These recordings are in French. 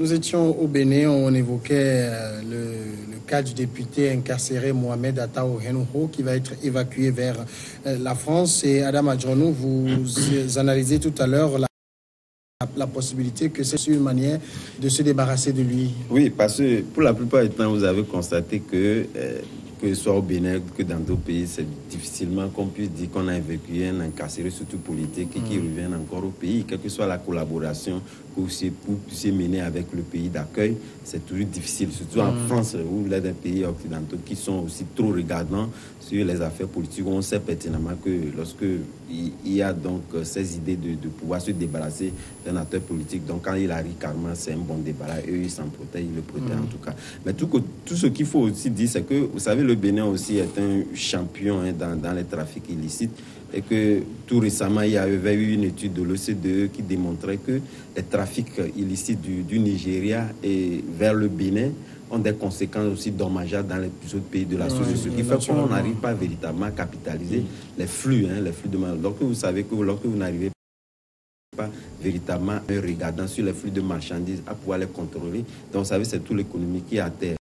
Nous étions au Bénin, on évoquait le cas du député incarcéré Mohamed Atao Henouho qui va être évacué vers la France. Et Adam Adjonou, vous analysez tout à l'heure la possibilité que c'est une manière de se débarrasser de lui. Oui, parce que pour la plupart du temps, vous avez constaté que ce soit au Bénin que dans d'autres pays, c'est difficilement qu'on puisse dire qu'on a évacué un incarcéré, surtout politique, et qui revienne encore au pays, quelle que soit la collaboration pour puissiez mener avec le pays d'accueil, c'est toujours difficile, surtout en France, où il y a des pays occidentaux qui sont aussi trop regardants sur les affaires politiques. On sait pertinemment que lorsque il y a donc ces idées de pouvoir se débarrasser d'un acteur politique, donc quand il arrive carrément, c'est un bon débarras. Eux, ils s'en protègent, ils le protègent en tout cas. Mais tout ce qu'il faut aussi dire, c'est que, vous savez, le Bénin aussi est un champion dans les trafics illicites. Et que tout récemment, il y avait eu une étude de l'OCDE qui démontrait que les trafics illicites du Nigeria et vers le Bénin ont des conséquences aussi dommageables dans les autres pays de la société. Ce qui fait qu'on n'arrive pas véritablement à capitaliser les flux de marchandises. Donc vous savez que lorsque vous n'arrivez pas véritablement en regardant sur les flux de marchandises à pouvoir les contrôler, donc vous savez, c'est toute l'économie qui est à terre.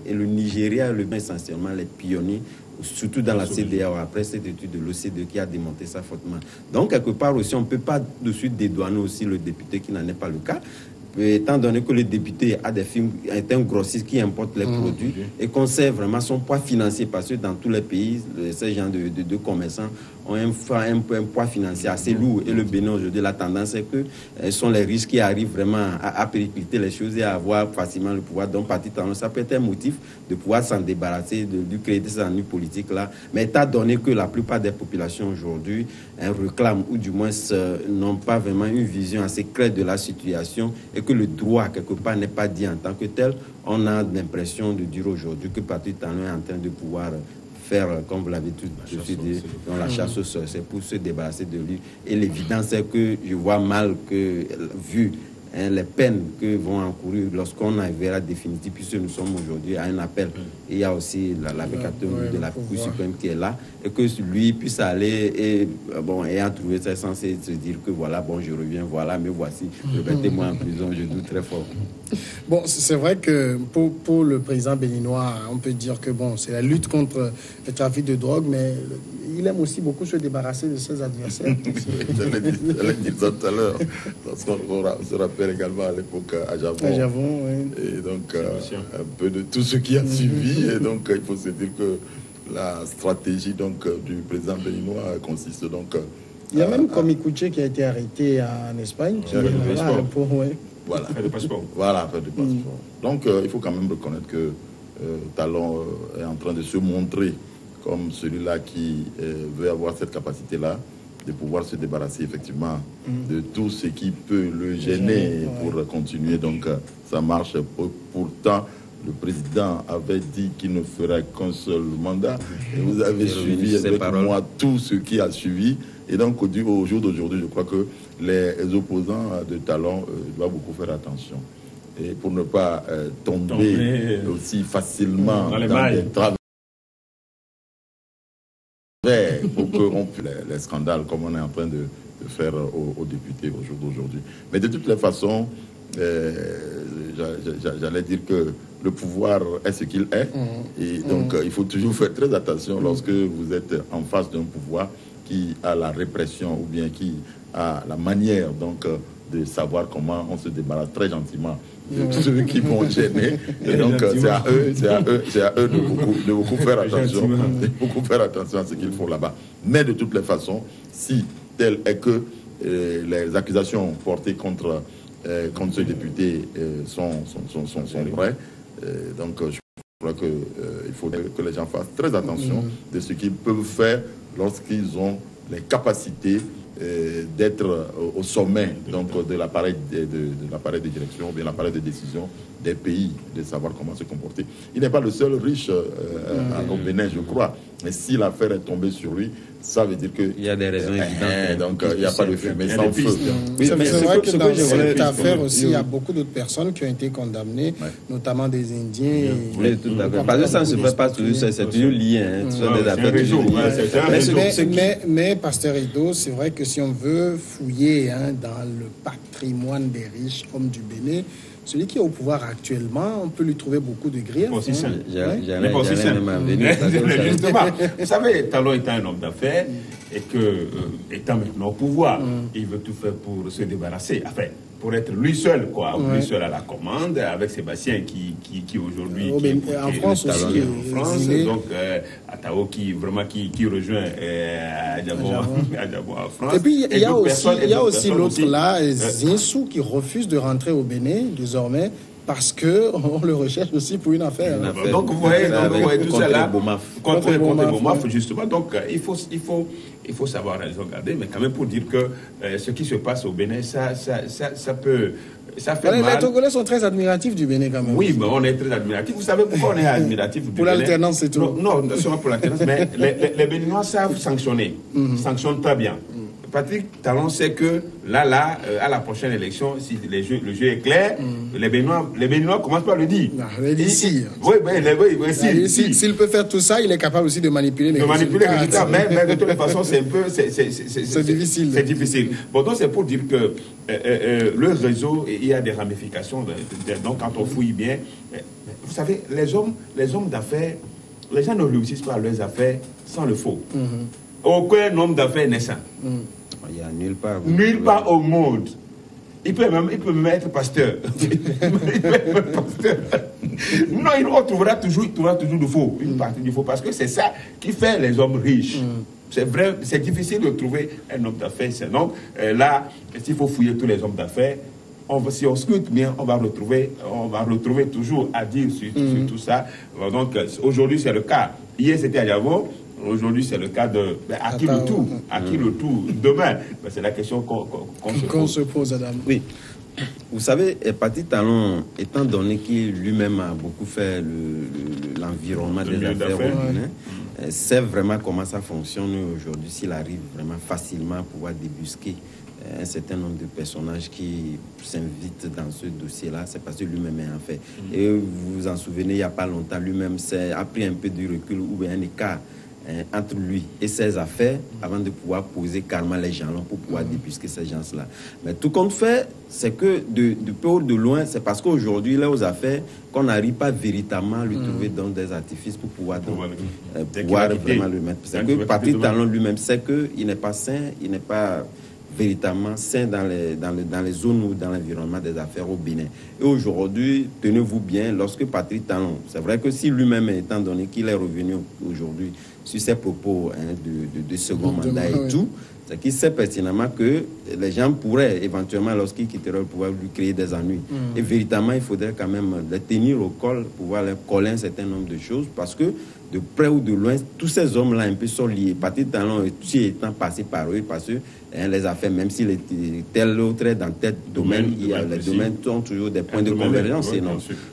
Et le Nigeria, le Bénin, essentiellement les pionniers, surtout dans la CEDEAO, après cette étude de l'OCDE qui a démonté ça fortement. Donc, quelque part aussi, on ne peut pas de suite dédouaner aussi le député qui n'en est pas le cas. Étant donné que le député est un grossiste qui importe les produits et qu'on sait vraiment son poids financier, parce que dans tous les pays, ces gens de commerçants ont un poids financier assez lourd. Et le Bénin, aujourd'hui, la tendance est que ce sont les riches qui arrivent vraiment à péricliter les choses et à avoir facilement le pouvoir. Donc, ça peut être un motif de pouvoir s'en débarrasser, de créer des ennuis politiques là. Mais étant donné que la plupart des populations aujourd'hui réclament, ou du moins n'ont pas vraiment une vision assez claire de la situation, et que le droit, quelque part, n'est pas dit en tant que tel, on a l'impression de dire aujourd'hui que Patrick Talon est en train de pouvoir faire, comme vous l'avez tout de suite dit, dans la chasse aux sorciers pour se débarrasser de lui. Et l'évidence est que je vois mal que, vu les peines que vont encourir lorsqu'on arrivera définitivement, puisque nous sommes aujourd'hui à un appel. Et il y a aussi l'avocateur de la Cour suprême qui est là, et que lui puisse aller et ayant trouvé ça, censé se dire que voilà, bon, je reviens, voilà, mais voici, remettez-moi en prison, je doute très fort. Bon, c'est vrai que pour le président béninois, on peut dire que bon, c'est la lutte contre le trafic de drogue, mais il aime aussi beaucoup se débarrasser de ses adversaires. Je l'ai dit tout à l'heure, parce qu'on se rappelle également à l'époque à Javon, oui. Et donc un peu de tout ce qui a suivi, et donc il faut se dire que la stratégie donc du président béninois consiste donc il y a même Komi Kouché qui a été arrêté en Espagne, qui est là pour voilà, affaire de passeport. Voilà, affaire de passeport. Donc il faut quand même reconnaître que Talon est en train de se montrer comme celui-là qui veut avoir cette capacité-là de pouvoir se débarrasser effectivement de tout ce qui peut le gêner pour continuer donc sa marche. Pourtant, le président avait dit qu'il ne ferait qu'un seul mandat. Et vous avez suivi avec moi tout ce qui a suivi. Et donc, au jour d'aujourd'hui, je crois que les opposants de Talon doivent beaucoup faire attention. Et pour ne pas tomber aussi facilement dans des travers. Pour qu'on les scandales comme on est en train de faire aux députés au jour d'aujourd'hui. Mais de toutes les façons, j'allais dire que le pouvoir est ce qu'il est. Et donc, il faut toujours faire très attention lorsque vous êtes en face d'un pouvoir qui a la répression ou bien qui a la manière donc de savoir comment on se débarrasse très gentiment de tous ceux qui vont gêner. Et donc, c'est à eux de beaucoup faire attention, à ce qu'ils font là-bas. Mais de toutes les façons, si tel est que les accusations portées contre ce député sont vraies, donc je crois qu'il faut que les gens fassent très attention de ce qu'ils peuvent faire lorsqu'ils ont les capacités d'être au sommet donc de l'appareil de direction, ou bien l'appareil de décision des pays, de savoir comment se comporter. Il n'est pas le seul riche au Bénin, je crois. Mais si l'affaire est tombée sur lui, ça veut dire qu'il y a des raisons évidentes. Donc il n'y a pas de fumée sans feu. Oui, c'est vrai que dans cette affaire aussi, il y a beaucoup d'autres personnes qui ont été condamnées, notamment des Indiens. Oui, tout à fait. Parce que ça ne se fait pas toujours, c'est toujours lié. Mais Pasteur Edo, c'est vrai que si on veut fouiller dans le patrimoine des riches hommes du Bénin, celui qui est au pouvoir actuellement, on peut lui trouver beaucoup de griefs. J'allais même en venir. Justement, vous savez, Talon étant un homme d'affaires et que, étant maintenant au pouvoir, il veut tout faire pour se débarrasser. Enfin, pour être lui seul, quoi, lui seul à la commande, avec Sébastien qui aujourd'hui en France aussi, en France, donc Atao qui rejoint Adjabo en France. Et puis il y a aussi l'autre là, Zinsou, qui refuse de rentrer au Bénin désormais parce qu'on le recherche aussi pour une affaire. Donc vous voyez tout ça là contre Bomaf, justement. Donc il faut savoir raison garder, mais quand même pour dire que ce qui se passe au Bénin, ça peut... Ça fait mal. Les Togolais sont très admiratifs du Bénin quand même. Oui, mais on est très admiratifs. Vous savez pourquoi on est admiratifs du Bénin? Pour l'alternance, c'est tout. Non, seulement pour l'alternance, mais les Béninois savent sanctionner. Sanctionnent très bien. Patrick Talon sait que là, à la prochaine élection, si le jeu est clair, les Béninois commencent par le dire. S'il peut faire tout ça, il est capable aussi de manipuler les résultats. Mais de toutes les façons, c'est un peu... C'est difficile. C'est difficile. Bon, donc c'est pour dire que le réseau, il y a des ramifications. Donc quand on fouille bien, vous savez, les hommes d'affaires, les gens ne réussissent pas leurs affaires sans le faux. Aucun homme d'affaires n'est sain. Il n'y a nulle part. Nulle part au monde. Il peut même être pasteur. Non, on trouvera toujours du faux, une partie du faux, parce que c'est ça qui fait les hommes riches. C'est vrai, c'est difficile de trouver un homme d'affaires. Donc là, s'il faut fouiller tous les hommes d'affaires, si on scrute bien, on va retrouver toujours à dire sur tout ça. Donc aujourd'hui, c'est le cas. Hier, c'était à Yavo. Aujourd'hui, c'est le cas de à qui le tout, demain. C'est la question qu'on se pose, Adam. Oui. Vous savez, Patrick Talon, étant donné qu'il lui-même a beaucoup fait l'environnement des affaires au Bénin, sait vraiment comment ça fonctionne aujourd'hui, s'il arrive vraiment facilement à pouvoir débusquer un certain nombre de personnages qui s'invitent dans ce dossier-là, c'est parce que lui-même est en fait. Et vous vous en souvenez, il n'y a pas longtemps, lui-même a pris un peu de recul ou un écart entre lui et ses affaires avant de pouvoir poser carrément les jalons pour pouvoir débusquer ces gens-là. Mais tout compte fait, c'est que de peu ou de loin, c'est parce qu'aujourd'hui, il est aux affaires qu'on n'arrive pas véritablement à lui trouver dans des artifices pour pouvoir vraiment le mettre. C'est que Patrick Talon lui-même sait qu'il n'est pas sain, il n'est pas véritablement sain dans les zones ou dans l'environnement des affaires au Bénin. Et aujourd'hui, tenez-vous bien, lorsque Patrick Talon, c'est vrai que si lui-même, étant donné qu'il est revenu aujourd'hui sur ses propos de second mandat et tout, c'est qu'il sait pertinemment que les gens pourraient éventuellement, lorsqu'il quitterait le pouvoir, lui créer des ennuis. Et véritablement, il faudrait quand même les tenir au col, pouvoir les coller un certain nombre de choses, parce que de près ou de loin, tous ces hommes-là un peu sont liés. Patrick Talon étant passé par eux, parce que les affaires, même si tel autre est dans tel domaine, les domaines ont toujours des points de convergence.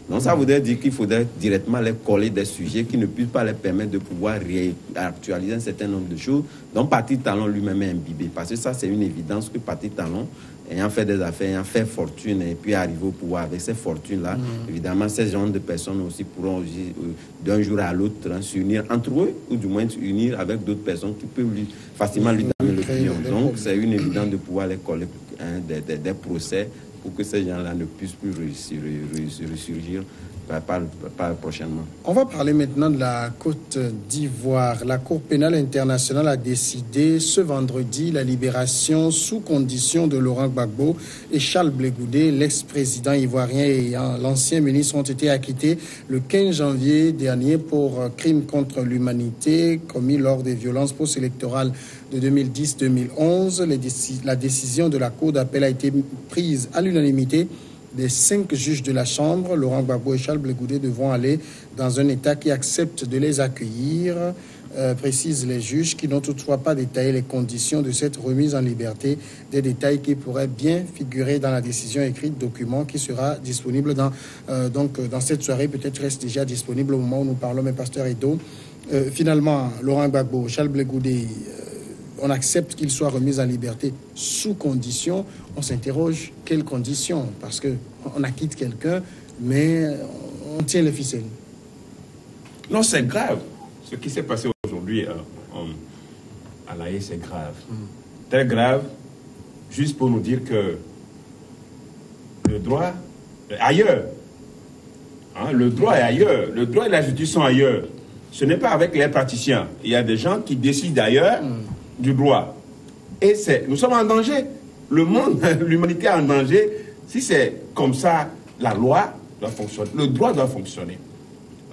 Donc ça voudrait dire qu'il faudrait directement les coller des sujets qui ne puissent pas les permettre de pouvoir réactualiser un certain nombre de choses. Donc Patrick Talon lui-même est imbibé, parce que ça c'est une évidence que Patrick Talon, ayant fait des affaires, ayant fait fortune et puis arriver au pouvoir avec ces fortunes-là, évidemment ces genres de personnes aussi pourront d'un jour à l'autre s'unir entre eux, ou du moins s'unir avec d'autres personnes qui peuvent facilement lui donner l'opinion. Donc c'est une évidence de pouvoir les coller des procès pour que ces gens-là ne puissent plus ressurgir prochainement. On va parler maintenant de la Côte d'Ivoire. La Cour pénale internationale a décidé ce vendredi la libération sous condition de Laurent Gbagbo et Charles Blé Goudé, l'ex-président ivoirien et l'ancien ministre, ont été acquittés le 15 janvier dernier pour crimes contre l'humanité commis lors des violences post-électorales de 2010-2011. La décision de la Cour d'appel a été prise à l'unanimité des 5 juges de la Chambre. Laurent Gbagbo et Charles Blé Goudé devront aller dans un État qui accepte de les accueillir, précisent les juges, qui n'ont toutefois pas détaillé les conditions de cette remise en liberté, des détails qui pourraient bien figurer dans la décision écrite, document qui sera disponible dans cette soirée, peut-être reste déjà disponible au moment où nous parlons, mais Pasteur Edo. Finalement, Laurent Gbagbo, Charles Blé Goudé, on accepte qu'il soit remis en liberté sous condition. On s'interroge, quelles conditions? Parce qu'on acquitte quelqu'un, mais on tient les ficelles. Non, c'est grave. Ce qui s'est passé aujourd'hui à La Haye, c'est grave. Très grave, juste pour nous dire que le droit ailleurs. Hein, le droit est ailleurs. Le droit et la justice sont ailleurs. Ce n'est pas avec les praticiens. Il y a des gens qui décident ailleurs du droit. Et nous sommes en danger. Le monde, l'humanité est en danger. Si c'est comme ça, la loi doit fonctionner. Le droit doit fonctionner.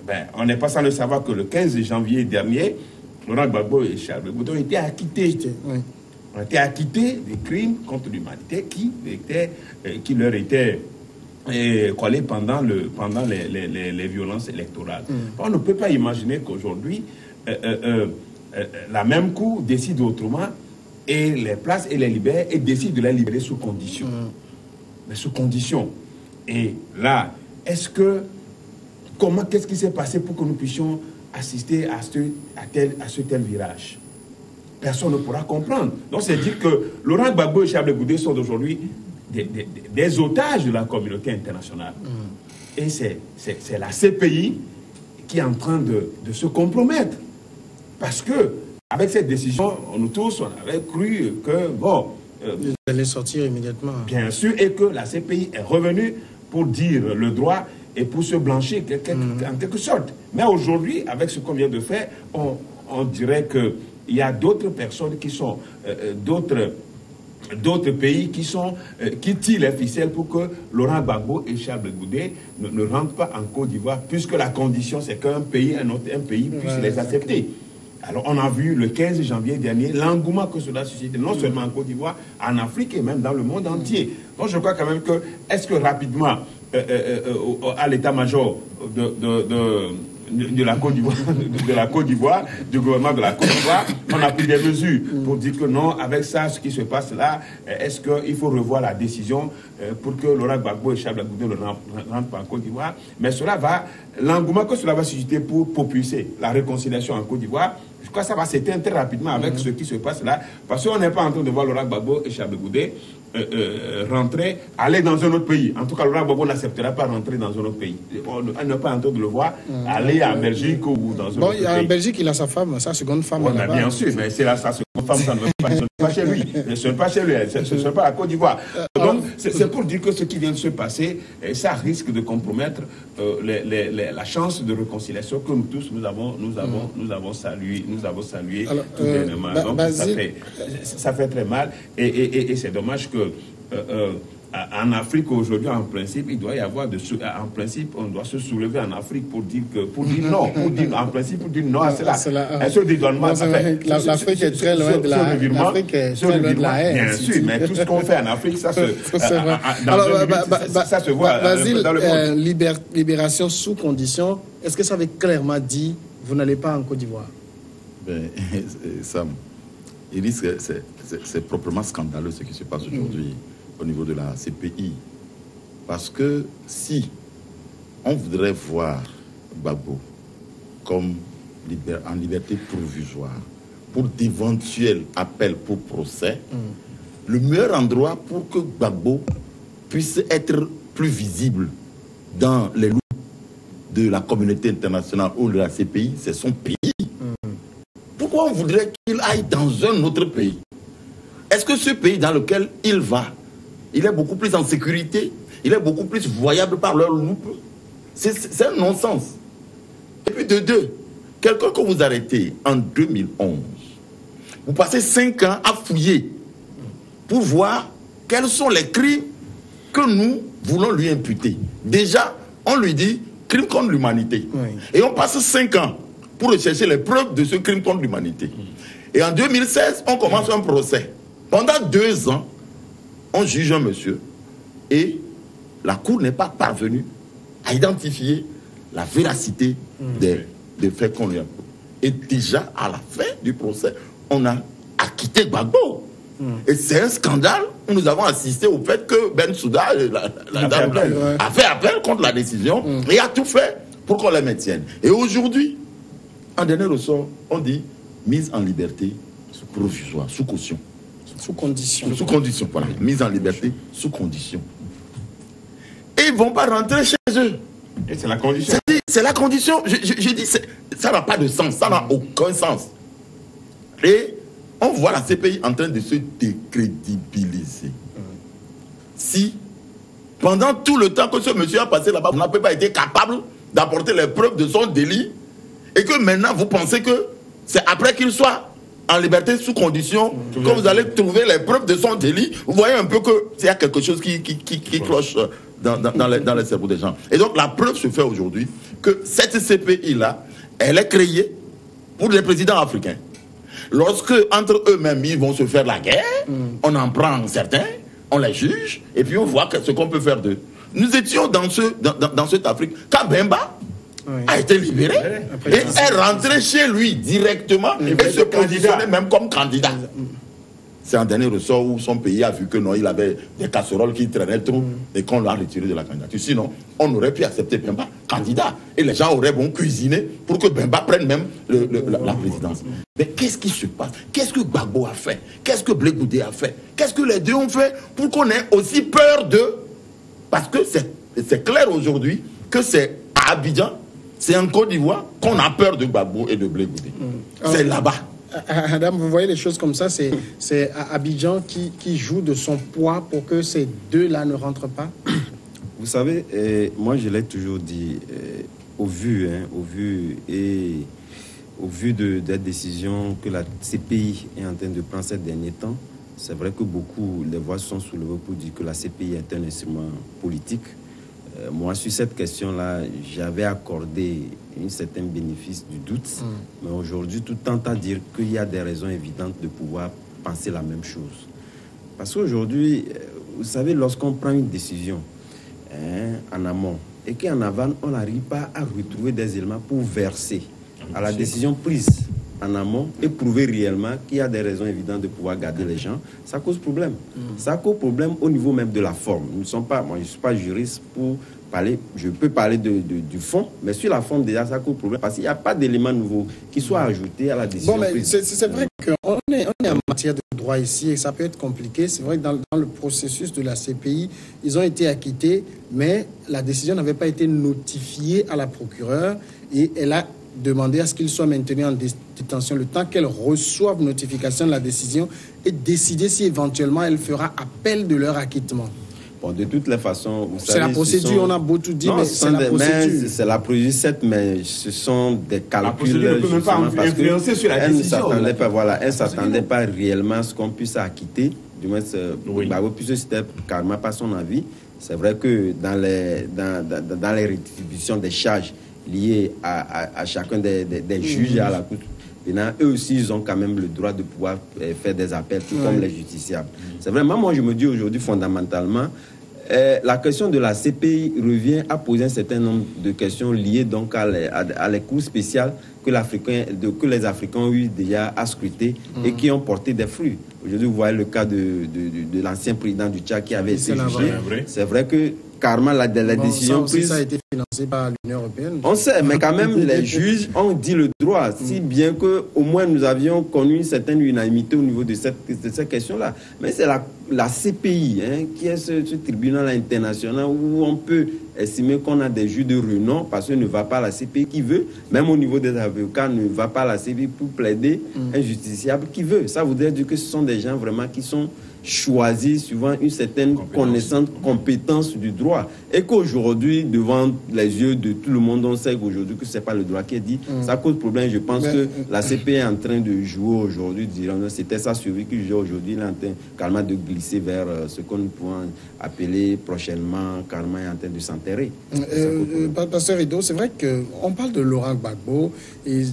Ben, on n'est pas sans le savoir que le 15 janvier dernier, Laurent Gbagbo et Charles Blé Goudé ont été acquittés. Oui. Ont été acquittés des crimes contre l'humanité qui leur étaient collés pendant les violences électorales. On ne peut pas imaginer qu'aujourd'hui, la même cour décide autrement et les place et les libère et décide de les libérer sous condition. Mais sous condition. Et là, qu'est-ce qui s'est passé pour que nous puissions assister à ce tel virage? Personne ne pourra comprendre. Donc c'est dire que Laurent Gbagbo et Charles Blé Goudé sont aujourd'hui des otages de la communauté internationale. Et c'est la CPI qui est en train de se compromettre. Parce que avec cette décision, nous tous, on avait cru que, bon... vous allez sortir immédiatement. Bien sûr, et que la CPI est revenue pour dire le droit et pour se blanchir en quelque sorte. Mais aujourd'hui, avec ce qu'on vient de faire, on dirait qu'il y a d'autres personnes qui sont... d'autres pays qui tirent les ficelles pour que Laurent Gbagbo et Charles Blé Goudé ne rentrent pas en Côte d'Ivoire, puisque la condition, c'est qu'un pays puisse les accepter. Alors, on a vu le 15 janvier dernier l'engouement que cela suscite, non seulement en Côte d'Ivoire, en Afrique et même dans le monde entier. Donc, je crois quand même que, est-ce que rapidement, à l'état-major de la Côte d'Ivoire, du gouvernement de la Côte d'Ivoire, on a pris des mesures pour dire que non, avec ça, ce qui se passe là, est-ce qu'il faut revoir la décision pour que Laurent Gbagbo et Charles Blé Goudé ne rentrent pas en Côte d'Ivoire. Mais l'engouement que cela va susciter pour propulser la réconciliation en Côte d'Ivoire, je crois que ça va s'éteindre très rapidement avec ce qui se passe là, parce qu'on n'est pas en train de voir Laurent Gbagbo et Charles Blé Goudé aller dans un autre pays. En tout cas, Laurent Gbagbo n'acceptera pas rentrer dans un autre pays. On n'est pas en train de le voir aller en Belgique ou dans un autre pays. En Belgique, il a sa femme, sa seconde femme. Ouais, bien sûr, mais c'est sa seconde femme, ça ne veut pas, ce n'est pas chez lui. Ce n'est pas chez lui, ce n'est pas à Côte d'Ivoire. Donc, c'est pour dire que ce qui vient de se passer, ça risque de compromettre la chance de réconciliation que nous tous, nous avons salué tout dernièrement. Donc, ça fait très mal et c'est dommage que en Afrique aujourd'hui, en principe, il doit y avoir en principe, on doit se soulever en Afrique pour dire non, en principe, pour dire non à cela. Ce dédouanement, l'Afrique est très loin de la haine. Bien sûr, mais tout ce qu'on fait en Afrique, ça se voit dans le monde. Libération sous condition, est-ce que ça avait clairement dit vous n'allez pas en Côte d'Ivoire? Sam, c'est proprement scandaleux ce qui se passe aujourd'hui au niveau de la CPI. Parce que si on voudrait voir Gbagbo comme en liberté provisoire pour d'éventuels appels pour procès, le meilleur endroit pour que Gbagbo puisse être plus visible dans les loups de la communauté internationale ou de la CPI, c'est son pays. Pourquoi on voudrait qu'il aille dans un autre pays? Est-ce que ce pays dans lequel il va, il est beaucoup plus en sécurité, il est beaucoup plus voyable par leur loupe? C'est un non-sens. Et puis de deux, quelqu'un que vous arrêtez en 2011, vous passez 5 ans à fouiller pour voir quels sont les crimes que nous voulons lui imputer. Déjà, on lui dit crime contre l'humanité. Oui. Et on passe 5 ans pour rechercher les preuves de ce crime contre l'humanité. Et en 2016, on commence un procès. Pendant 2 ans, on juge un monsieur et la Cour n'est pas parvenue à identifier la véracité des faits qu'on lui a. Et déjà, à la fin du procès, on a acquitté Gbagbo. Et c'est un scandale où nous avons assisté au fait que Bensouda a fait appel contre la décision et a tout fait pour qu'on les maintienne. Et aujourd'hui, en dernier ressort, on dit mise en liberté provisoire, sous caution. Sous condition. Sous condition, voilà. Mise en liberté sous condition. Et ils ne vont pas rentrer chez eux. Et c'est la condition. C'est la condition. Je dis, ça n'a pas de sens. Ça n'a aucun sens. Et on voit la CPI en train de se décrédibiliser. Si Pendant tout le temps que ce monsieur a passé là-bas, vous n'avez pas été capable d'apporter les preuves de son délit. Et que maintenant, vous pensez que c'est après qu'il soit en liberté sous condition que vous allez trouver les preuves de son délit. Vous voyez un peu qu'il y a quelque chose qui cloche dans les cerveaux des gens. Et donc, la preuve se fait aujourd'hui que cette CPI-là, elle est créée pour les présidents africains. Lorsque, entre eux-mêmes, ils vont se faire la guerre, on en prend certains, on les juge, et puis on voit ce qu'on peut faire d'eux. Nous étions dans cette Afrique. Quand Bemba a été libéré, et est rentré chez lui directement, et se positionnait même comme candidat. C'est un dernier ressort où son pays a vu que non, il avait des casseroles qui traînaient trop et qu'on l'a retiré de la candidature. Sinon, on aurait pu accepter Bemba candidat. Et les gens auraient cuisiné pour que Bemba prenne même la présidence. Mais qu'est-ce qui se passe? Qu'est-ce que Gbagbo a fait? Qu'est-ce que Blé Goudé a fait? Qu'est-ce que les deux ont fait pour qu'on ait aussi peur d'eux? Parce que c'est clair aujourd'hui que c'est à Abidjan, c'est en Côte d'Ivoire qu'on a peur de Gbagbo et de Blé Goudé. C'est là-bas. Adam, vous voyez les choses comme ça, c'est Abidjan qui joue de son poids pour que ces deux-là ne rentrent pas. Vous savez, moi je l'ai toujours dit, au vu des décisions que la CPI est en train de prendre ces derniers temps, c'est vrai que beaucoup, les voix sont soulevées pour dire que la CPI est un instrument politique. Moi, sur cette question-là, j'avais accordé un certain bénéfice du doute. Mais aujourd'hui, tout tend à dire qu'il y a des raisons évidentes de pouvoir penser la même chose. Parce qu'aujourd'hui, vous savez, lorsqu'on prend une décision en amont et qu'en aval, on n'arrive pas à retrouver des éléments pour verser à la décision prise en amont et prouver réellement qu'il y a des raisons évidentes de pouvoir garder les gens, ça cause problème. Ça cause problème au niveau même de la forme. Moi, je ne suis pas juriste pour parler, je peux parler du fond, mais sur la forme déjà, ça cause problème parce qu'il n'y a pas d'éléments nouveaux qui soient ajoutés à la décision prise. C'est vrai qu'on est en matière de droit ici et ça peut être compliqué. C'est vrai que dans le processus de la CPI, ils ont été acquittés, mais la décision n'avait pas été notifiée à la procureure et elle a demandé à ce qu'ils soient maintenus en détention le temps qu'elle reçoive notification de la décision et décider si éventuellement elle fera appel de leur acquittement. Bon, de toutes les façons, vous savez... C'est la procédure, on a beau tout dire, mais c'est la procédure. C'est la procédure, certes, mais ce sont des calculs... La procédure ne peut même pas influencer sur la décision. Elle ne s'attendait pas réellement à ce qu'on puisse acquitter, du moins, puisque c'était carrément pas son avis. C'est vrai que dans les rétributions des charges liées à chacun des juges et à la Cour, eux aussi, ils ont quand même le droit de pouvoir faire des appels, tout comme les justiciables. C'est vraiment, moi, je me dis aujourd'hui, fondamentalement, la question de la CPI revient à poser un certain nombre de questions liées donc à les cours spéciales que les Africains ont eu déjà à scruter et qui ont porté des fruits. Aujourd'hui, vous voyez le cas de l'ancien président du Tchad qui avait été jugé. C'est vrai que carrément la décision prise... Ça a été financé par l'Union européenne. On sait, mais quand même, les juges ont dit le droit, si bien qu'au moins nous avions connu une certaine unanimité au niveau de cette question-là. Mais c'est la CPI, qui est ce tribunal international où on peut estimer qu'on a des juges de renom parce que ne va pas à la CPI qui veut, même au niveau des avocats, ne va pas à la CPI pour plaider un justiciable qui veut. Ça voudrait dire que ce sont des gens vraiment qui sont choisis suivant une certaine connaissance, compétence du droit. Et qu'aujourd'hui, devant les yeux de tout le monde, on sait qu'aujourd'hui que ce n'est pas le droit qui est dit. Ça cause problème. Je pense que la CPI est en train de jouer aujourd'hui, c'était sa survie qui joue aujourd'hui. Il est en train carrément de glisser vers ce qu'on pourrait appeler prochainement, carrément est en train de s'enterrer. Pasteur Edo, c'est vrai qu'on parle de Laurent Gbagbo et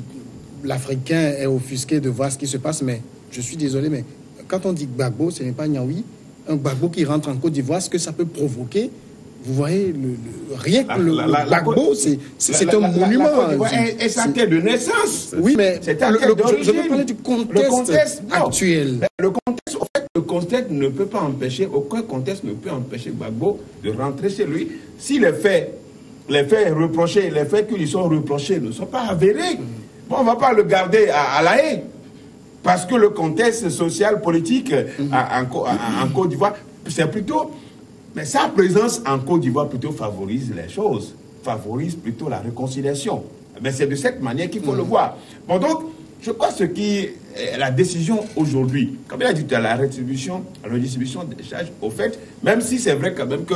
l'Africain est offusqué de voir ce qui se passe, mais je suis désolé, mais quand on dit Gbagbo, ce n'est pas Niaoui. Un Gbagbo qui rentre en Côte d'Ivoire, ce que ça peut provoquer, vous voyez, rien que le Gbagbo, c'est un monument. Et sa terre de naissance. Oui, mais je veux parler du contexte actuel. Le contexte ne peut pas empêcher, aucun contexte ne peut empêcher Gbagbo de rentrer chez lui. Si les faits reprochés, les faits qui lui sont reprochés ne sont pas avérés, bon, on ne va pas le garder à La Haye. Parce que le contexte social, politique en Côte d'Ivoire, c'est plutôt... Mais sa présence en Côte d'Ivoire plutôt favorise les choses, favorise plutôt la réconciliation. Mais c'est de cette manière qu'il faut le voir. Bon, donc, je crois ce qui est la décision aujourd'hui, comme il a dit, la redistribution des charges, au fait, même si c'est vrai quand même que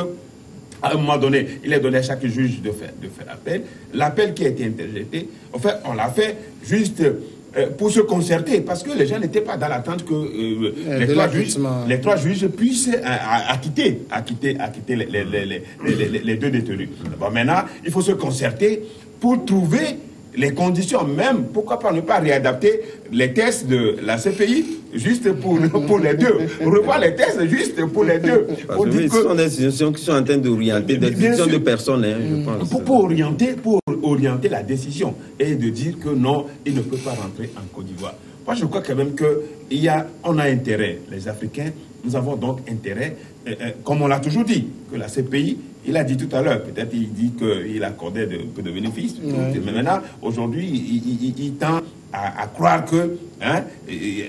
À un moment donné, il est donné à chaque juge de faire appel. L'appel qui a été interjeté, en fait, on l'a fait juste pour se concerter, parce que les gens n'étaient pas dans l'attente que les trois juges puissent acquitter les deux détenus. Bon, maintenant, il faut se concerter pour trouver les conditions, même, pourquoi pas ne pas réadapter les tests de la CPI juste pour les deux. Revoir les tests juste pour les deux. Parce que ce sont des institutions qui sont en train d'orienter, des institutions de personnes, je pense. Pour orienter la décision et de dire que non, il ne peut pas rentrer en Côte d'Ivoire. Moi, je crois quand même qu'on a intérêt, les Africains, nous avons donc intérêt, comme on l'a toujours dit, que la CPI, il a dit tout à l'heure, peut-être il dit qu'il accordait peu de bénéfices, mais maintenant, aujourd'hui, il tend à croire que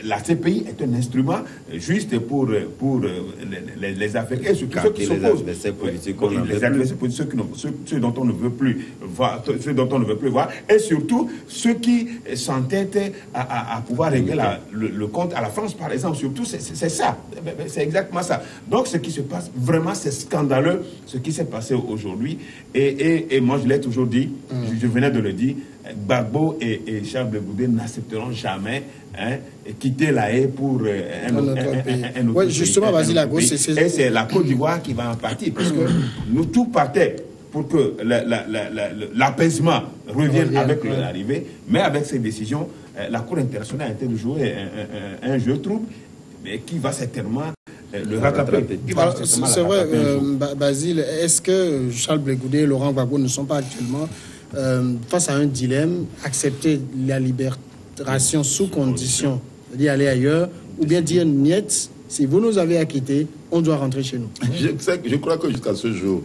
la CPI est un instrument juste pour les Africains, surtout ceux qui s'opposent. Ceux dont on ne veut plus voir, et surtout ceux qui s'entêtent à pouvoir régler le compte à la France, par exemple. Surtout, c'est ça, c'est exactement ça. Donc, ce qui se passe, vraiment, c'est scandaleux, ce qui s'est passé aujourd'hui. Et moi, je l'ai toujours dit, je venais de le dire, Gbagbo et Charles Blé Goudé n'accepteront jamais quitter la haie pour un autre pays. Justement, vas-y, et c'est la Côte d'Ivoire qui va en partir, parce que nous tout partait pour que l'apaisement revienne avec l'arrivée, mais avec ces décisions, la Cour internationale a été de jouer un jeu trouble, mais qui va certainement le rattraper. C'est vrai, Basile, est-ce que Charles Blé Goudé et Laurent Gbagbo ne sont pas actuellement face à un dilemme, accepter la libération sous condition d'y aller ailleurs, ou bien dire niet, si vous nous avez acquittés, on doit rentrer chez nous? Je crois que jusqu'à ce jour,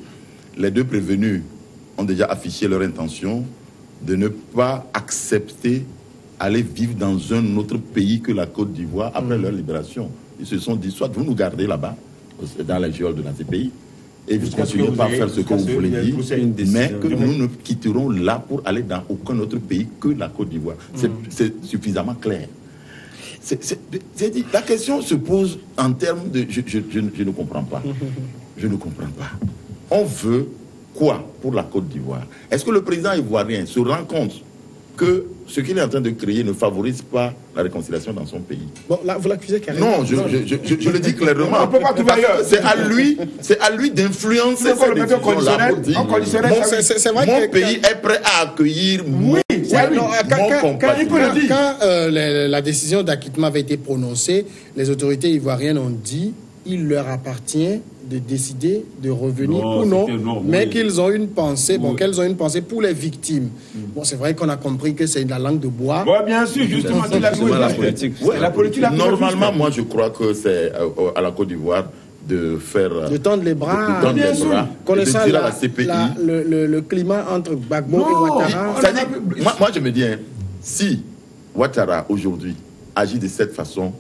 les deux prévenus ont déjà affiché leur intention de ne pas accepter aller vivre dans un autre pays que la Côte d'Ivoire après leur libération. Ils se sont dit, soit vous nous gardez là-bas, dans les geôles de la CPI, et vous continuez par faire ce que vous voulez dire, mais que nous ne quitterons là pour aller dans aucun autre pays que la Côte d'Ivoire. C'est suffisamment clair. La question se pose en termes de... Je ne comprends pas. Je ne comprends pas. On veut quoi pour la Côte d'Ivoire? Est-ce que le président ivoirien se rend compte que ce qu'il est en train de créer ne favorise pas la réconciliation dans son pays? Bon, là, vous l'accusez carrément. Non, je le dis clairement. On ne peut pas trouver ailleurs. C'est à lui d'influencer cette décision-là. Mon pays est prêt à accueillir mon compatriote. Quand la décision d'acquittement avait été prononcée, les autorités ivoiriennes ont dit il leur appartient de décider de revenir ou non, mais qu'ils ont une pensée, qu'elles ont une pensée pour les victimes. Bon, c'est vrai qu'on a compris que c'est la langue de bois. Oui, bien sûr, justement, c'est la politique. La politique. Normalement, moi, je crois que c'est à la Côte d'Ivoire de faire... De tendre les bras. Connaissant le climat entre Gbagbo et Ouattara. Moi, je me dis, si Ouattara, aujourd'hui, agit de cette façon,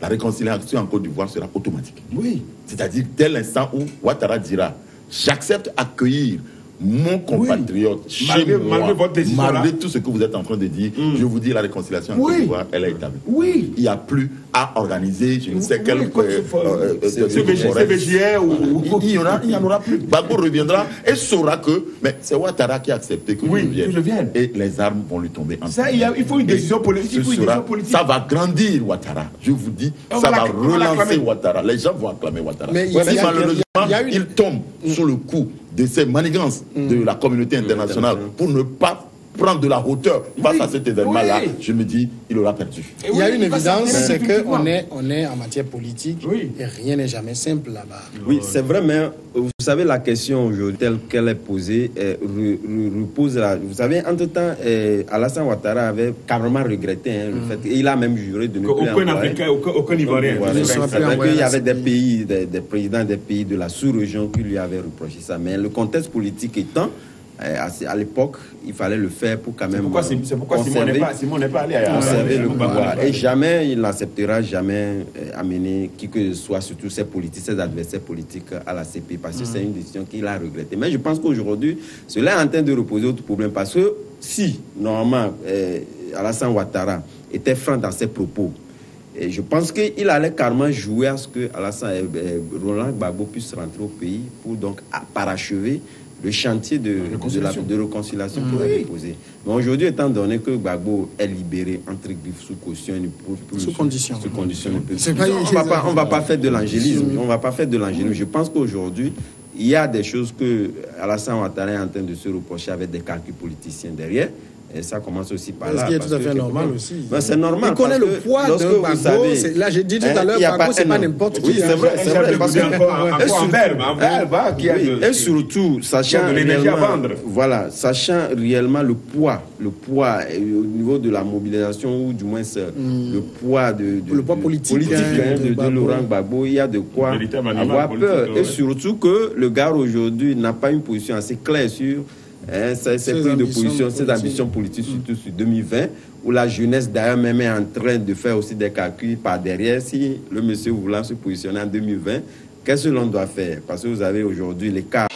la réconciliation en Côte d'Ivoire sera automatique. Oui. C'est-à-dire, dès l'instant où Ouattara dira « J'accepte accueillir mon compatriote chez moi, malgré tout ce que vous êtes en train de dire, je vous dis la réconciliation en Côte d'Ivoire, elle est établie. Oui. Il n'y a plus à organiser, je ne sais quel... CBJR ou... Il n'y en aura plus. Gbagbo reviendra et saura que... Mais c'est Ouattara qui a accepté que je vienne. Et les armes vont lui tomber en ça, il faut une décision politique. Ça va grandir Ouattara. Je vous dis, ça va relancer Ouattara. Les gens vont acclamer Ouattara. Mais malheureusement, il tombe sous le coup de ces manigances de la communauté internationale pour ne pas prendre de la hauteur face à cet événement-là, je me dis, il aura perdu. Il y a une évidence, c'est qu'on est en matière politique et rien n'est jamais simple là-bas. Oui, c'est vrai, mais vous savez, la question aujourd'hui, telle qu'elle est posée, repose là. Vous savez, entre-temps, Alassane Ouattara avait carrément regretté le fait, et il a même juré de ne plus aucun Africain, aucun Ivoirien. Il y avait des pays, des présidents des pays de la sous-région qui lui avaient reproché ça. Mais le contexte politique étant, à l'époque, il fallait le faire pour quand même. C'est pourquoi Simon n'est pas allé à conserver le pouvoir. Et jamais, il n'acceptera jamais amener qui que ce soit, surtout ses politiques, ses adversaires politiques à la CPI, parce que c'est une décision qu'il a regrettée. Mais je pense qu'aujourd'hui, cela est en train de reposer autre problème, parce que si, normalement, Alassane Ouattara était franc dans ses propos, Et je pense qu'il allait carrément jouer à ce que Roland Gbagbo puisse rentrer au pays pour donc parachever le chantier de réconciliation qu'il a déposé. Mais aujourd'hui, étant donné que Gbagbo est libéré entre griffes sous caution, sous condition, on ne va pas faire de l'angélisme. On va pas faire de l'angélisme. Je pense qu'aujourd'hui, il y a des choses que Alassane Ouattara est en train de se reprocher avec des calculs politiciens derrière. Et ça commence aussi par là. Ce qui est tout à fait normal aussi. C'est normal. Il connaît le poids de Gbagbo. Là, j'ai dit tout à l'heure, Gbagbo, c'est pas n'importe qui. Oui, c'est vrai. Et surtout, sachant réellement le poids au niveau de la mobilisation, ou du moins le poids politique de Laurent Gbagbo, il y a de quoi avoir peur. Et surtout que le gars aujourd'hui n'a pas une position assez claire sur ces ambitions politiques, surtout sur 2020, où la jeunesse d'ailleurs même est en train de faire aussi des calculs par derrière. Si le monsieur voulant se positionner en 2020, qu'est-ce que l'on doit faire? Parce que vous avez aujourd'hui les cas.